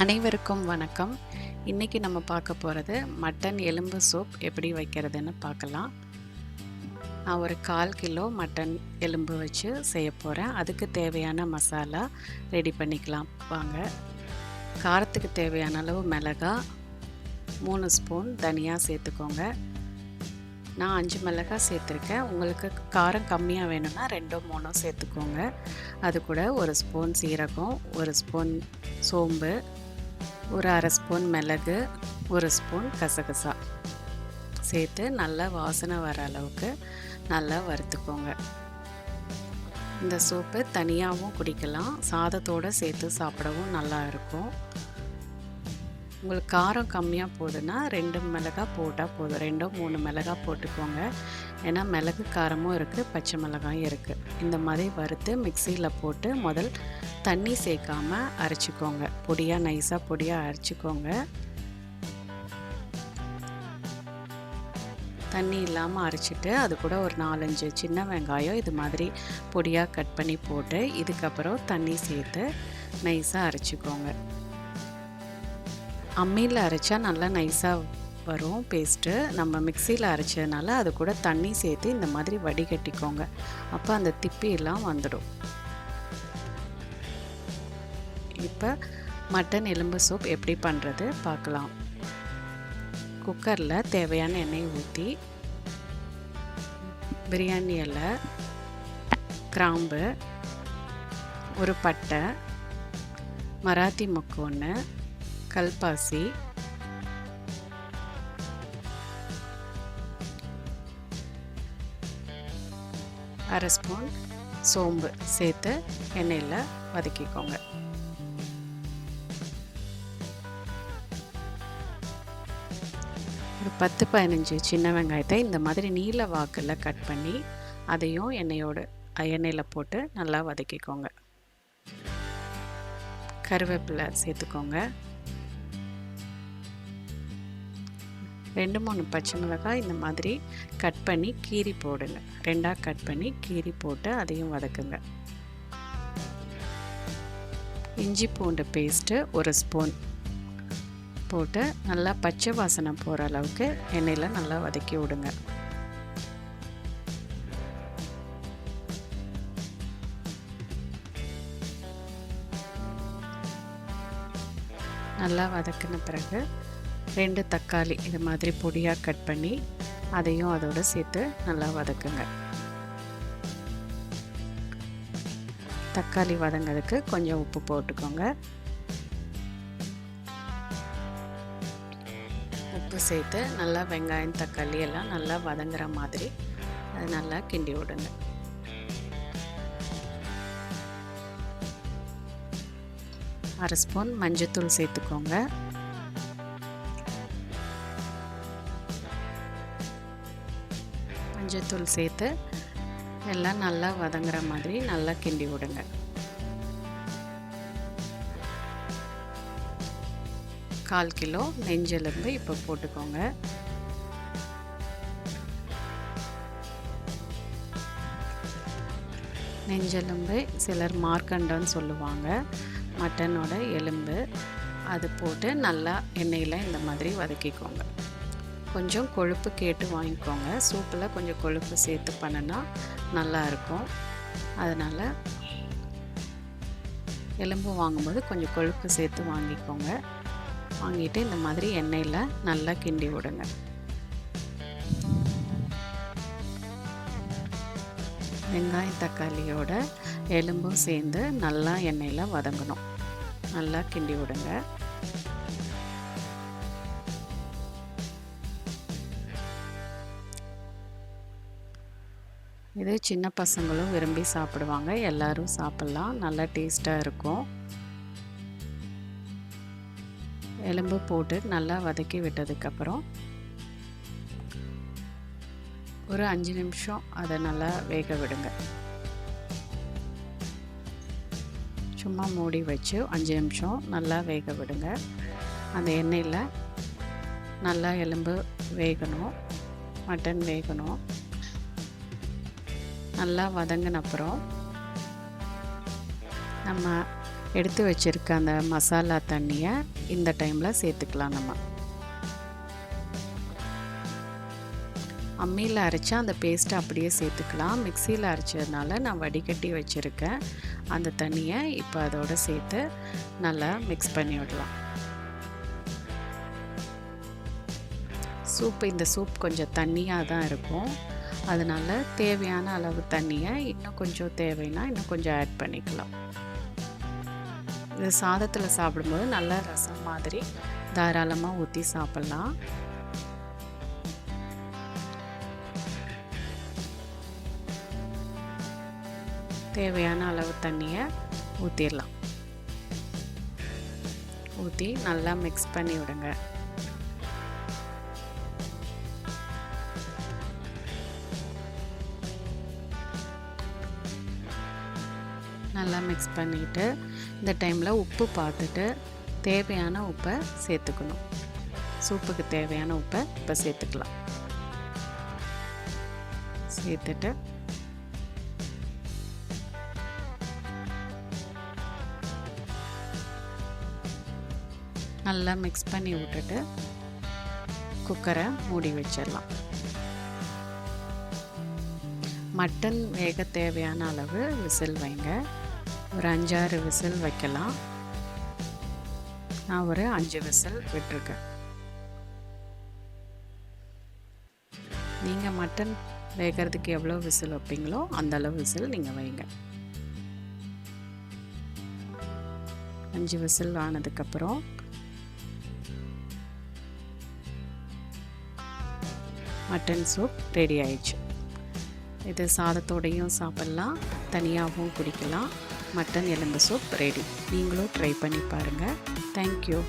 அனைவருக்கும் வணக்கம். இன்றைக்கி நம்ம பார்க்க போகிறது மட்டன் எலும்பு சூப் எப்படி வைக்கிறதுன்னு பார்க்கலாம். நான் ஒரு 1/4 கிலோ மட்டன் எலும்பு வச்சு செய்ய போகிறேன். அதுக்கு தேவையான மசாலா ரெடி பண்ணிக்கலாம் வாங்க. காரத்துக்கு தேவையான அளவு மிளகாய், 3 ஸ்பூன் தனியா சேர்த்துக்கோங்க. நான் 5 மிளகாய் சேர்த்துருக்கேன். உங்களுக்கு காரம் கம்மியாக வேணும்னா 2-3 சேர்த்துக்கோங்க. அது கூட 1 ஸ்பூன் சீரகம், 1 ஸ்பூன் சோம்பு, ஒரு 1/2 ஸ்பூன் மிளகு, 1 ஸ்பூன் கசகசா சேர்த்து நல்லா வாசனை வர அளவுக்கு நல்லா வறுத்துக்கோங்க. இந்த சூப்பு தனியாகவும் குடிக்கலாம், சாதத்தோடு சேர்த்து சாப்பிடவும் நல்லா இருக்கும். உங்களுக்கு காரம் கம்மியாக போகுதுன்னா 2 மிளகாய் போட்டால் போதும். 2-3 மிளகாய் போட்டுக்கோங்க. ஏன்னா மிளகு காரமும் இருக்குது, பச்சை மிளகாயும் இருக்குது. இந்த மாதிரி வறுத்து மிக்சியில் போட்டு முதல் தண்ணி சேர்க்காமல் அரைச்சிக்கோங்க. பொடியாக நைஸாக பொடியாக அரைச்சிக்கோங்க. தண்ணி இல்லாமல் அரைச்சிட்டு அது கூட ஒரு 4-5 சின்ன வெங்காயம் இது மாதிரி பொடியாக கட் பண்ணி போட்டு இதுக்கப்புறம் தண்ணி சேர்த்து நைஸாக அரைச்சிக்கோங்க. அம்மியில் அரைச்சா நல்லா நைஸாக வரும் பேஸ்ட்டு. நம்ம மிக்சியில் அரைச்சதுனால அது கூட தண்ணி சேர்த்து இந்த மாதிரி வடிகட்டிக்கோங்க. அப்போ அந்த திப்பியெல்லாம் வந்துடும். இப்போ மட்டன் எலும்பு சூப் எப்படி பண்ணுறது பார்க்கலாம். குக்கரில் தேவையான எண்ணெய் ஊற்றி பிரியாணி இலை, கிராம்பு, ஒரு பட்டை, மராத்தி மொக்கு 1, கல்பாசி, அரை ஸ்பூன் சோம்பு சேர்த்து எண்ணெயில் வதக்கிக்கோங்க. ஒரு 10-15 சின்ன வெங்காயத்தை இந்த மாதிரி நீல வாக்கில் கட் பண்ணி அதையும் எண்ணெயில் போட்டு நல்லா வதக்கிக்கோங்க. கருவேப்பிலை சேர்த்துக்கோங்க. 2-3 பச்சை மிளகாய் இந்த மாதிரி கட் பண்ணி கீரி போடுங்க. 2ஆக கட் பண்ணி கீரி போட்டு அதையும் வதக்குங்க. இஞ்சி பூண்டு பேஸ்ட்டு 1 ஸ்பூன் போட்டு நல்லா பச்சை வாசனை போகிற அளவுக்கு எண்ணெயில் நல்லா வதக்கி விடுங்க. நல்லா வதக்கின பிறகு 2 தக்காளி இது மாதிரி பொடியாக கட் பண்ணி அதையும் அதோடு சேர்த்து நல்லா வதக்குங்க. தக்காளி வதங்கிறதுக்கு கொஞ்சம் உப்பு போட்டுக்கோங்க. உப்பு சேர்த்து நல்லா வெங்காயம் தக்காளி எல்லாம் நல்லா வதங்குற மாதிரி அது நல்லா கிண்டி விடுங்க. அரை ஸ்பூன் மஞ்சத்தூள் சேர்த்துக்கோங்க. மஞ்சத்தூள் சேர்த்து எல்லாம் நல்லா வதங்குற மாதிரி நல்லா கிண்டி விடுங்க. கால் கிலோ நெஞ்செலும்பு இப்போ போட்டுக்கோங்க. நெஞ்செலும்பு சிலர் மார்க்கண்டன்னு சொல்லுவாங்க, மட்டனோட எலும்பு. அது போட்டு நல்லா எண்ணெயில் இந்த மாதிரி வதக்கிக்கோங்க. கொஞ்சம் கொழுப்பு கேட்டு வாங்கிக்கோங்க. சூப்பில் கொஞ்சம் கொழுப்பு சேர்த்து பண்ணினா நல்லாயிருக்கும். அதனால் எலும்பு வாங்கும்போது கொஞ்சம் கொழுப்பு சேர்த்து வாங்கிக்கோங்க. வாங்கிட்டு இந்த மாதிரி எண்ணெயில் நல்லா கிண்டி விடுங்க. வெங்காயம் தக்காளியோட எலும்பும் சேர்ந்து நல்லா எண்ணெயில் வதங்கணும். நல்லா கிண்டி விடுங்க. இது சின்ன பசங்களும் விரும்பி சாப்பிடுவாங்க, எல்லாரும் சாப்பிட்லாம், நல்லா டேஸ்ட்டாக இருக்கும். எலும்பு போட்டு நல்லா வதக்கி விட்டதுக்கப்புறம் ஒரு 5 நிமிஷம் அதை நல்லா வேக விடுங்க. சும்மா மூடி வச்சு 5 நிமிஷம் நல்லா வேக விடுங்க. அந்த எண்ணெயில் நல்லா எலும்பு வேகணும், மட்டன் வேகணும். நல்லா வதங்கின அப்புறம் நம்ம எடுத்து வச்சுருக்க அந்த மசாலா தண்ணியை இந்த டைமில் சேர்த்துக்கலாம். நம்ம அம்மியில் அரைச்சா அந்த பேஸ்ட்டை அப்படியே சேர்த்துக்கலாம். மிக்சியில் அரைச்சதுனால நான் வடிகட்டி வச்சுருக்கேன் அந்த தண்ணியை இப்போ அதோடு சேர்த்து நல்லா மிக்ஸ் பண்ணி விடலாம். இந்த சூப் கொஞ்சம் தண்ணியாக தான் இருக்கும். அதனால் தேவையான அளவு தண்ணியை இன்னும் கொஞ்சம் தேவைன்னா இன்னும் கொஞ்சம் ஆட் பண்ணிக்கலாம். இது சாதத்தில் சாப்பிடும்போது நல்லா ரசம் மாதிரி தாராளமாக ஊற்றி சாப்பிட்லாம். தேவையான அளவு தண்ணியை ஊற்றிடலாம். ஊற்றி நல்லா மிக்ஸ் பண்ணி விடுங்க. நல்லா மிக்ஸ் பண்ணிவிட்டு இந்த டைமில் உப்பு பார்த்துட்டு தேவையான உப்பை சேர்த்துக்கணும். சூப்புக்கு தேவையான உப்பை இப்போ சேர்த்துக்கலாம். சேர்த்துட்டு நல்லா மிக்ஸ் பண்ணி விட்டுட்டு குக்கரை மூடி வச்சிடலாம். மட்டன் வேக தேவையான அளவு விசில் வைங்க. ஒரு 5-6 விசில் வைக்கலாம். நான் ஒரு 5 விசில் விட்டுருக்கேன். நீங்கள் மட்டன் வேகிறதுக்கு எவ்வளோ விசில் வைப்பீங்களோ அந்த அளவு விசில் நீங்கள் வைங்க. 5 விசில் ஆனதுக்கப்புறம் மட்டன் சூப் ரெடி ஆயிடுச்சு. இது சாதத்தோடையும் சாப்பிட்லாம், தனியாகவும் குடிக்கலாம். மட்டன் எலும்பு சூப் ரெடி. நீங்களும் ட்ரை பண்ணி பாருங்கள். தேங்க்யூ.